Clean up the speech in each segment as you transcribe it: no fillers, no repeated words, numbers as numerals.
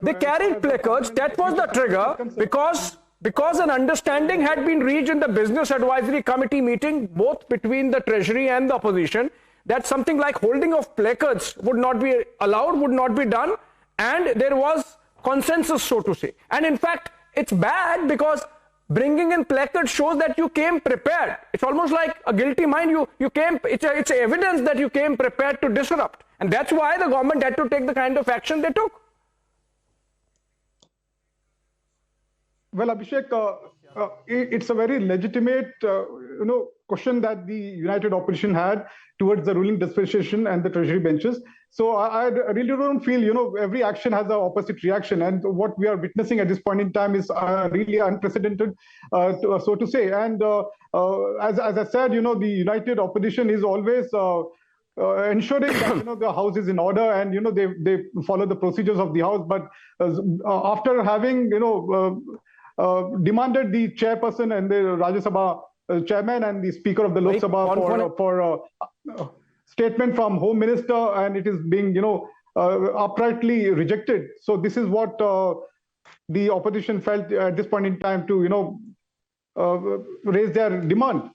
They carried placards. That was the trigger because an understanding had been reached in the Business Advisory Committee meeting, both between the Treasury and the opposition, that something like holding of placards would not be allowed, would not be done, and there was consensus, so to say. And in fact, it's bad because bringing in placards shows that you came prepared. It's almost like a guilty mind. You came. It's evidence that you came prepared to disrupt, and that's why the government had to take the kind of action they took. Well, Abhishek, it's a very legitimate, question that the united opposition had towards the ruling dispensation and the Treasury benches. So I really don't feel, every action has an opposite reaction, and what we are witnessing at this point in time is really unprecedented, so to say. And as I said, the united opposition is always ensuring that the house is in order, and they follow the procedures of the house. But after having demanded the chairperson and the Rajya Sabha chairman and the speaker of the Lok Sabha for statement from Home Minister, and it is being uprightly rejected. So this is what the opposition felt at this point in time to raise their demand.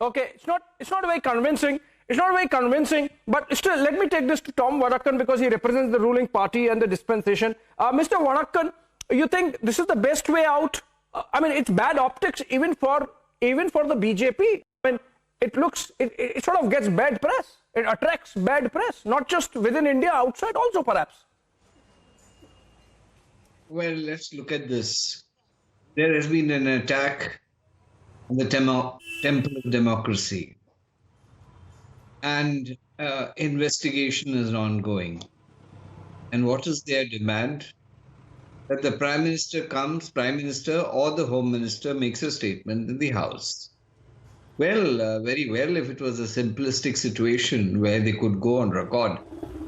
Okay, it's not very convincing. It's not very convincing, but still, let me take this to Tom Vadakkan because he represents the ruling party and the dispensation. Mr. Vadakkan, you think this is the best way out? I mean, it's bad optics even for the BJP. I mean, it sort of gets bad press. It attracts bad press, not just within India, outside also perhaps. Well, let's look at this. There has been an attack on the temple of democracy, and investigation is ongoing. And what is their demand? That the Prime Minister or the Home Minister makes a statement in the House. Well, very well, if it was a simplistic situation where they could go on record.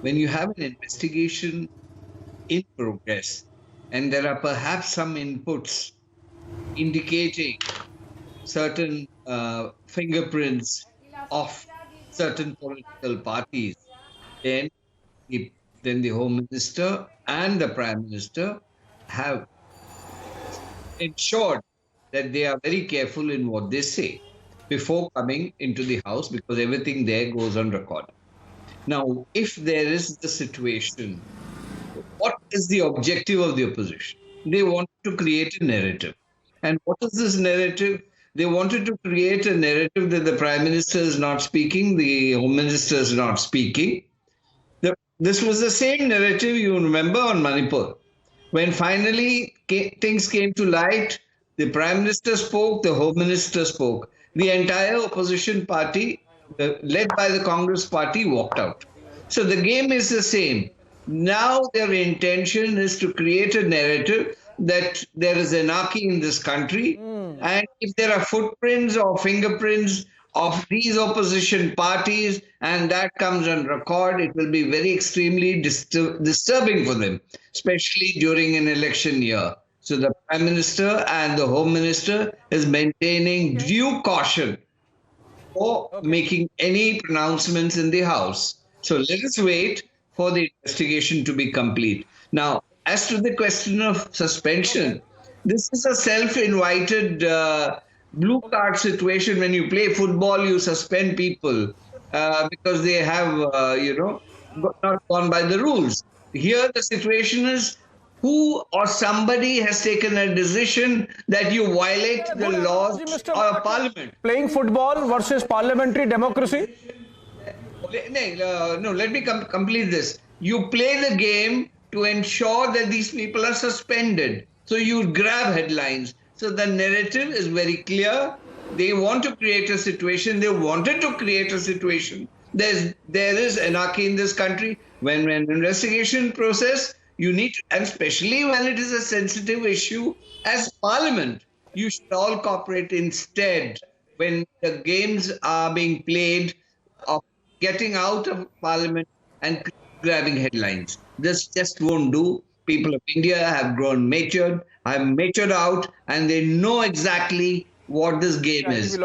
When you have an investigation in progress, and there are perhaps some inputs indicating certain fingerprints of certain political parties, then the Home Minister and the Prime Minister have ensured that they are very careful in what they say before coming into the House, because everything there goes on record. Now, if there is the situation, what is the objective of the opposition? They want to create a narrative. And what is this narrative? They wanted to create a narrative that the Prime Minister is not speaking, the Home Minister is not speaking. This was the same narrative, you remember, on Manipur. When finally things came to light, the Prime Minister spoke, the Home Minister spoke. The entire opposition party, led by the Congress party, walked out. So the game is the same. Now their intention is to create a narrative that there is anarchy in this country. And if there are footprints or fingerprints of these opposition parties and that comes on record, it will be very extremely disturbing for them, especially during an election year. So the Prime Minister and the Home Minister is maintaining due caution for making any pronouncements in the House. So let us wait for the investigation to be complete. Now, as to the question of suspension, this is a self-invited blue card situation. When you play football, you suspend people because they have, not gone by the rules. Here, the situation is who or somebody has taken a decision that you violate the laws of Parliament. Playing football versus parliamentary democracy? No, let me complete this. You play the game to ensure that these people are suspended. So you grab headlines. So the narrative is very clear. They want to create a situation. They wanted to create a situation. There is anarchy in this country. When an investigation process, you need to, and especially when it is a sensitive issue, as Parliament, you should all cooperate. Instead, when the games are being played of getting out of Parliament and grabbing headlines. This just won't do. People of India have grown matured, have matured out, and they know exactly what this game is.